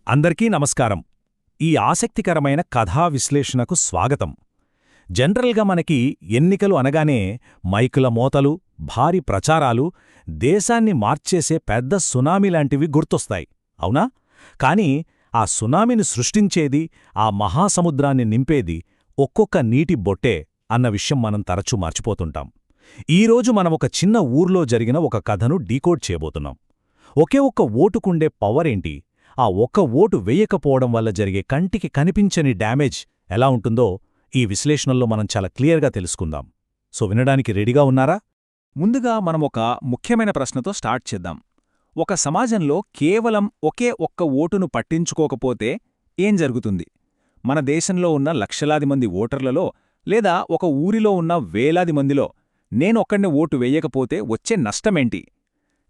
అందరికీ నమస్కారం. ఈ ఆసక్తికరమైన కథా విశ్లేషణకు స్వాగతం. జనరల్గా మనకి ఎన్నికలు అనగానే మైకుల మోతలు, భారీ ప్రచారాలు, దేశాన్ని మార్చేసే పెద్ద సునామీ లాంటివి గుర్తొస్తాయి, అవునా? కానీ ఆ సునామీని సృష్టించేది, ఆ మహాసముద్రాన్ని నింపేది ఒక్కొక్క నీటి బొట్టే అన్న విషయం మనం తరచూ మర్చిపోతుంటాం. ఈరోజు మనమొక చిన్న ఊర్లో జరిగిన ఒక కథను డీకోడ్ చేయబోతున్నాం. ఒకే ఒక్క ఓటుకుండే పవరేంటి, ఆ ఒక్క ఓటు వెయ్యకపోవడం వల్ల జరిగే కంటికి కనిపించని డ్యామేజ్ ఎలా ఉంటుందో ఈ విశ్లేషణలో మనం చాలా క్లియర్గా తెలుసుకుందాం. సో వినడానికి రెడీగా ఉన్నారా? ముందుగా మనం ఒక ముఖ్యమైన ప్రశ్నతో స్టార్ట్ చేద్దాం. ఒక సమాజంలో కేవలం ఒకే ఒక్క ఓటును పట్టించుకోకపోతే ఏం జరుగుతుంది? మన దేశంలో ఉన్న లక్షలాది మంది ఓటర్లలో లేదా ఒక ఊరిలో ఉన్న వేలాది మందిలో నేనొక్కడిని ఓటు వెయ్యకపోతే వచ్చే నష్టమేంటి?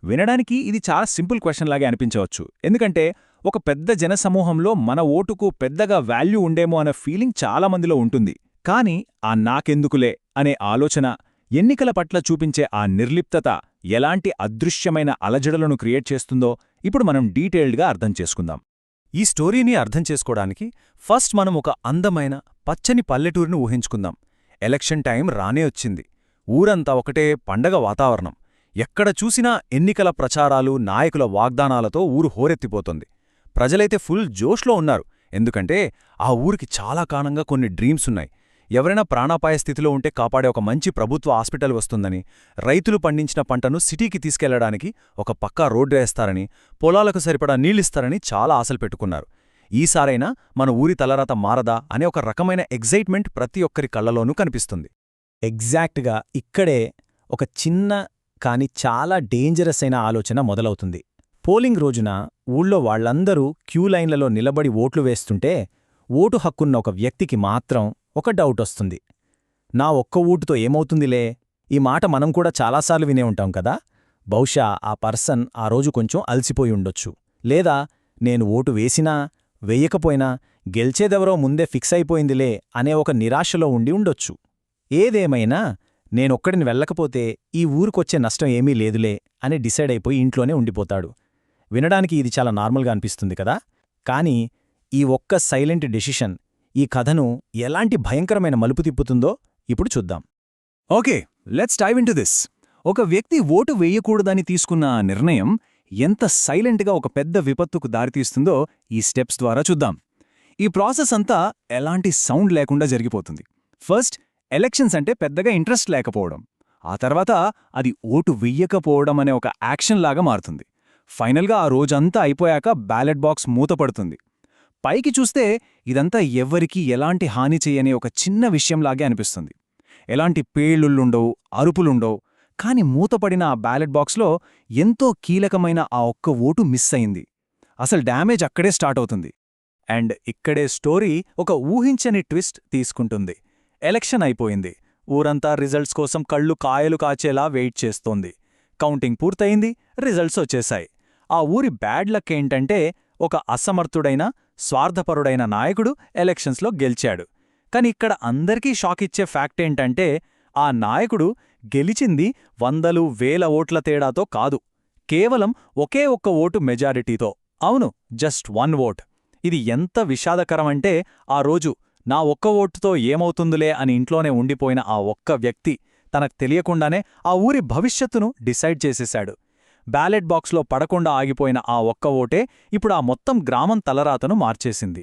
వినడానికి ఇది చాలా సింపుల్ క్వశ్చన్ లాగే అనిపించవచ్చు. ఎందుకంటే ఒక పెద్ద జనసమూహంలో మన ఓటుకు పెద్దగా వాల్యూ ఉండేమో అన్న ఫీలింగ్ చాలామందిలో ఉంటుంది. కాని ఆ నాకెందుకులే అనే ఆలోచన, ఎన్నికల పట్ల చూపించే ఆ నిర్లిప్తత ఎలాంటి అదృశ్యమైన అలజడులను క్రియేట్ చేస్తుందో ఇప్పుడు మనం డీటెయిల్డ్గా అర్థం చేసుకుందాం. ఈ స్టోరీని అర్థం చేసుకోవడానికి ఫస్ట్ మనం ఒక అందమైన పచ్చని పల్లెటూరిని ఊహించుకుందాం. ఎలక్షన్ టైం రానే వచ్చింది. ఊరంతా ఒకటే పండగ వాతావరణం. ఎక్కడ చూసినా ఎన్నికల ప్రచారాలు, నాయకుల వాగ్దానాలతో ఊరు హోరెత్తిపోతుంది. ప్రజలైతే ఫుల్ జోష్లో ఉన్నారు. ఎందుకంటే ఆ ఊరికి చాలా కాలంగా కొన్ని డ్రీమ్సున్నాయి. ఎవరైనా ప్రాణాపాయ స్థితిలో ఉంటే కాపాడే ఒక మంచి ప్రభుత్వ హాస్పిటల్ వస్తుందని, రైతులు పండించిన పంటను సిటీకి తీసుకెళ్లడానికి ఒక పక్కా రోడ్డు వేస్తారని, పొలాలకు సరిపడా నీళ్ళిస్తారని చాలా ఆశలు పెట్టుకున్నారు. ఈసారైనా మన ఊరి తలరాత మారదా అనే ఒక రకమైన ఎగ్జైట్మెంట్ ప్రతి ఒక్కరి కళ్లలోనూ కనిపిస్తుంది. ఎగ్జాక్ట్గా ఇక్కడే ఒక చిన్న కాని చాలా డేంజరస్ అయిన ఆలోచన మొదలవుతుంది. పోలింగ్ రోజున ఊళ్ళో వాళ్లందరూ క్యూలైన్లలో నిలబడి ఓట్లు వేస్తుంటే ఓటు హక్కున్న ఒక వ్యక్తికి మాత్రం ఒక డౌటొస్తుంది. నా ఒక్క ఓటుతో ఏమవుతుందిలే? ఈ మాట మనం కూడా చాలాసార్లు వినే ఉంటాం కదా. బహుశా ఆ పర్సన్ ఆ రోజు కొంచెం అలసిపోయి ఉండొచ్చు. లేదా నేను ఓటు వేసినా వెయ్యకపోయినా గెలిచేదెవరో ముందే ఫిక్స్ అయిపోయిందిలే అనే ఒక నిరాశలో ఉండి ఉండొచ్చు. ఏదేమైనా నేనొక్కడిని వెళ్ళకపోతే ఈ ఊరికొచ్చే నష్టం ఏమీ లేదులే అని డిసైడ్ అయిపోయి ఇంట్లోనే ఉండిపోతాడు. వినడానికి ఇది చాలా నార్మల్గా అనిపిస్తుంది కదా. కానీ ఈ ఒక్క సైలెంట్ డెసిషన్ ఈ కథను ఎలాంటి భయంకరమైన మలుపు తిప్పుతుందో ఇప్పుడు చూద్దాం. Okay, let's dive into this. ఒక వ్యక్తి ఓటు వేయకూడదని తీసుకున్న ఆ నిర్ణయం ఎంత సైలెంట్గా ఒక పెద్ద విపత్తుకు దారితీస్తుందో ఈ స్టెప్స్ ద్వారా చూద్దాం. ఈ ప్రాసెస్ అంతా ఎలాంటి సౌండ్ లేకుండా జరిగిపోతుంది. ఫస్ట్, ఎలక్షన్స్ అంటే పెద్దగా ఇంట్రెస్ట్ లేకపోవడం. ఆ తర్వాత అది ఓటు వెయ్యకపోవడం అనే ఒక యాక్షన్ లాగా మారుతుంది. ఫైనల్గా ఆ రోజంతా అయిపోయాక బ్యాలెట్ బాక్స్ మూతపడుతుంది. పైకి చూస్తే ఇదంతా ఎవ్వరికీ ఎలాంటి హాని చేయని ఒక చిన్న విషయంలాగే అనిపిస్తుంది. ఎలాంటి పేళ్లుండవు, అరుపులుండవు. కాని మూతపడిన ఆ బ్యాలెట్ బాక్స్లో ఎంతో కీలకమైన ఆ ఒక్క ఓటు మిస్ అయింది. అసలు డ్యామేజ్ అక్కడే స్టార్ట్ అవుతుంది. అండ్ ఇక్కడే స్టోరీ ఒక ఊహించని ట్విస్ట్ తీసుకుంటుంది. ఎలక్షన్ అయిపోయింది. ఊరంతా రిజల్ట్స్ కోసం కళ్ళు కాయలు కాచేలా వెయిట్ చేస్తోంది. కౌంటింగ్ పూర్తయింది, రిజల్ట్స్ వచ్చేశాయి. ఆ ఊరి బ్యాడ్ లక్ ఏంటంటే ఒక అసమర్థుడైన, స్వార్థపరుడైన నాయకుడు ఎలక్షన్స్లో గెలిచాడు. కాని ఇక్కడ అందరికీ షాకిచ్చే ఫ్యాక్ట్ ఏంటంటే ఆ నాయకుడు గెలిచింది వందలు వేల ఓట్ల తేడాతో కాదు, కేవలం ఒకే ఒక్క ఓటు మెజారిటీతో. అవును, జస్ట్ 1 ఓట్. ఇది ఎంత విషాదకరమంటే ఆ రోజు నా ఒక్క ఓటుతో ఏమవుతుందిలే అని ఇంట్లోనే ఉండిపోయిన ఆ ఒక్క వ్యక్తి తనకు తెలియకుండానే ఆ ఊరి భవిష్యత్తును డిసైడ్ చేసేశాడు. బ్యాలెట్ బాక్స్లో పడకుండా ఆగిపోయిన ఆ ఒక్క ఓటే ఇప్పుడు ఆ మొత్తం గ్రామం తలరాతను మార్చేసింది.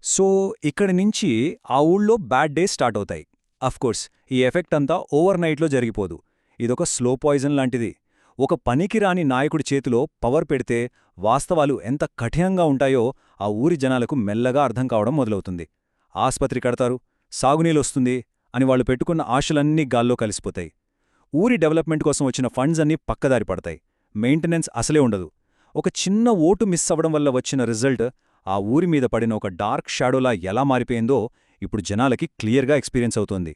సో ఇక్కడి నుంచి ఆ ఊళ్ళో బ్యాడ్ డేస్ స్టార్ట్ అవుతాయి. అఫ్కోర్స్ ఈ ఎఫెక్ట్ అంతా ఓవర్ నైట్లో జరిగిపోదు. ఇదొక స్లో పాయిజన్ లాంటిది. ఒక పనికిరాని నాయకుడి చేతిలో పవర్ పెడితే వాస్తవాలు ఎంత కఠినంగా ఉంటాయో ఆ ఊరి జనాలకు మెల్లగా అర్థం కావడం మొదలవుతుంది. ఆస్పత్రి కడతారు, సాగునీళ్ళొస్తుంది అని వాళ్లు పెట్టుకున్న ఆశలన్నీ గాల్లో కలిసిపోతాయి. ఊరి డెవలప్మెంట్ కోసం వచ్చిన ఫండ్స్ అన్నీ పక్కదారి పడతాయి. మెయింటెనెన్స్ అసలే ఉండదు. ఒక చిన్న ఓటు మిస్ అవ్వడం వల్ల వచ్చిన రిజల్ట్ ఆ ఊరి మీద పడిన ఒక డార్క్ షాడోలా ఎలా మారిపోయిందో ఇప్పుడు జనాలకి క్లియర్గా ఎక్స్పీరియన్స్ అవుతోంది.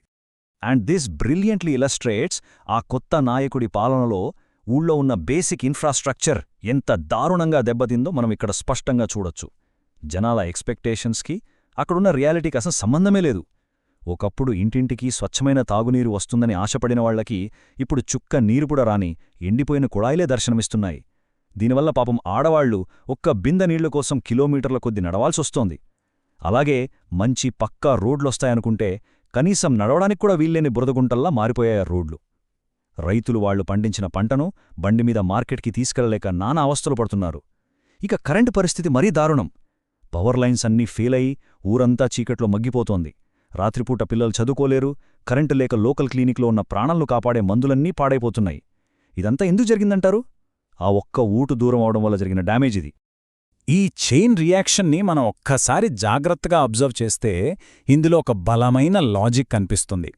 అండ్ దిస్ బ్రిలియంట్లీ ఇలస్ట్రేట్స్ ఆ కొత్త నాయకుడి పాలనలో ఊళ్ళో ఉన్న బేసిక్ ఇన్ఫ్రాస్ట్రక్చర్ ఎంత దారుణంగా దెబ్బతిందో మనం ఇక్కడ స్పష్టంగా చూడొచ్చు. జనాల ఎక్స్పెక్టేషన్స్కి అక్కడున్న రియాలిటీకి అసలు సంబంధమే లేదు. ఒకప్పుడు ఇంటింటికి స్వచ్ఛమైన తాగునీరు వస్తుందని ఆశపడిన వాళ్లకి ఇప్పుడు చుక్క నీరుపుడ రాని ఎండిపోయిన కుళాయిలే దర్శనమిస్తున్నాయి. దీనివల్ల పాపం ఆడవాళ్లు ఒక్క బిందె నీళ్ల కోసం కిలోమీటర్ల కొద్ది నడవాల్సొస్తోంది. అలాగే మంచి పక్కా రోడ్లొస్తాయనుకుంటే కనీసం నడవడానికి కూడా వీల్లేని బురదగుంటల్లా మారిపోయాయి రోడ్లు. రైతులు వాళ్లు పండించిన పంటను బండిమీద మార్కెట్కి తీసుకెళ్లలేక నానా అవస్థలు పడుతున్నారు. ఇక కరెంటు పరిస్థితి మరీ దారుణం. పవర్ లైన్స్ అన్నీ ఫెయిలయి ఊరంతా చీకట్లో మగ్గిపోతోంది. రాత్రిపూట పిల్లలు చదువుకోలేరు. కరెంటు లేక లోకల్ క్లినిక్లో ఉన్న ప్రాణాలను కాపాడే మందులన్నీ పాడైపోతున్నాయి. ఇదంతా ఎందుకు జరిగిందంటారు? ఆ ఒక్క ఊటు దూరం అవడం వల్ల జరిగిన డ్యామేజ్ ఇది. ఈ చైన్ రియాక్షన్ని మనం ఒక్కసారి జాగ్రత్తగా అబ్జర్వ్ చేస్తే ఇందులో ఒక బలమైన లాజిక్ కనిపిస్తుంది.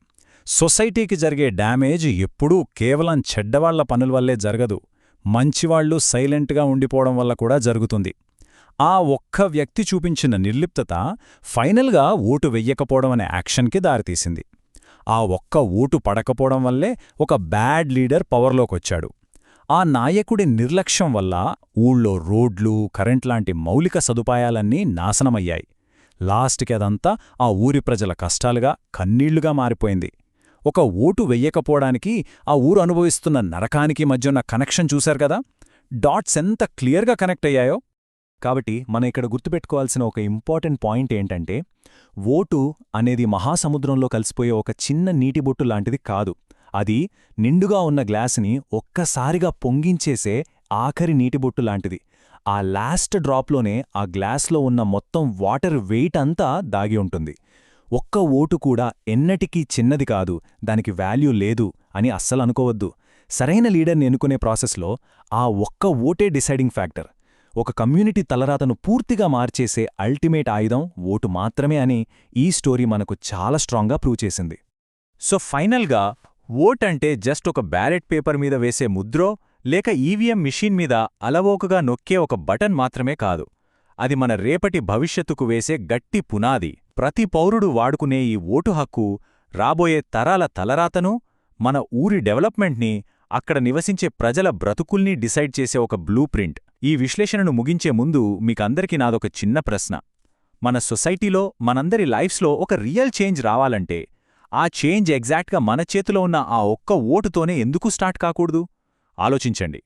సొసైటీకి జరిగే డ్యామేజ్ ఎప్పుడూ కేవలం చెడ్డవాళ్ల పనుల వల్లే జరగదు, మంచివాళ్లు సైలెంట్గా ఉండిపోవడం వల్ల కూడా జరుగుతుంది. ఆ ఒక్క వ్యక్తి చూపించిన నిర్లిప్తత ఫైనల్గా ఓటు వెయ్యకపోవడం అనే యాక్షన్కి దారితీసింది. ఆ ఒక్క ఓటు పడకపోవడం వల్లే ఒక బ్యాడ్ లీడర్ పవర్లోకొచ్చాడు. ఆ నాయకుడి నిర్లక్ష్యం వల్ల ఊళ్ళో రోడ్లు, కరెంట్ లాంటి మౌలిక సదుపాయాలన్నీ నాశనమయ్యాయి. లాస్ట్కి అదంతా ఆ ఊరి ప్రజల కష్టాలుగా, కన్నీళ్లుగా మారిపోయింది. ఒక ఓటు వెయ్యకపోవడానికి ఆ ఊరు అనుభవిస్తున్న నరకానికి మధ్యున్న కనెక్షన్ చూశారు కదా. డాట్స్ ఎంత క్లియర్గా కనెక్ట్ అయ్యాయో. కాబట్టి మనం ఇక్కడ గుర్తుపెట్టుకోవాల్సిన ఒక ఇంపార్టెంట్ పాయింట్ ఏంటంటే, ఓటు అనేది మహాసముద్రంలో కలిసిపోయే ఒక చిన్న నీటిబొట్టు లాంటిది కాదు. అది నిండుగా ఉన్న గ్లాసుని ఒక్కసారిగా పొంగించేసే ఆఖరి నీటిబొట్టు లాంటిది. ఆ లాస్ట్ డ్రాప్లోనే ఆ గ్లాస్లో ఉన్న మొత్తం వాటర్ వెయిట్ అంతా దాగి ఉంటుంది. ఒక్క ఓటు కూడా ఎన్నటికీ చిన్నది కాదు, దానికి వాల్యూ లేదు అని అస్సలనుకోవద్దు. సరైన లీడర్ని ఎన్నుకునే ప్రాసెస్లో ఆ ఒక్క ఓటే డిసైడింగ్ ఫ్యాక్టర్. ఒక కమ్యూనిటీ తలరాతను పూర్తిగా మార్చేసే అల్టిమేట్ ఆయుధం ఓటు మాత్రమే అని ఈ స్టోరీ మనకు చాలా స్ట్రాంగ్గా ప్రూవ్ చేసింది. సో ఫైనల్గా ఓట్ అంటే జస్ట్ ఒక బ్యాలెట్ పేపర్ మీద వేసే ముద్రో లేక ఈవీఎం మిషన్ మీద అలవోకగా నొక్కే ఒక బటన్ మాత్రమే కాదు. అది మన రేపటి భవిష్యత్తుకు వేసే గట్టి పునాది. ప్రతి పౌరుడు వాడుకునే ఈ ఓటు హక్కు రాబోయే తరాల తలరాతను, మన ఊరి డెవలప్మెంట్ని, అక్కడ నివసించే ప్రజల బ్రతుకుల్ని డిసైడ్ చేసే ఒక బ్లూ ప్రింట్. ఈ విశ్లేషణను ముగించే ముందు మీకందరికీ నాదొక చిన్న ప్రశ్న. మన సొసైటీలో, మనందరి లైఫ్స్లో ఒక రియల్ చేంజ్ రావాలంటే ఆ చేంజ్ ఎగ్జాక్ట్గా మన చేతిలో ఉన్న ఆ ఒక్క ఓటుతోనే ఎందుకు స్టార్ట్ కాకూడదు? ఆలోచించండి.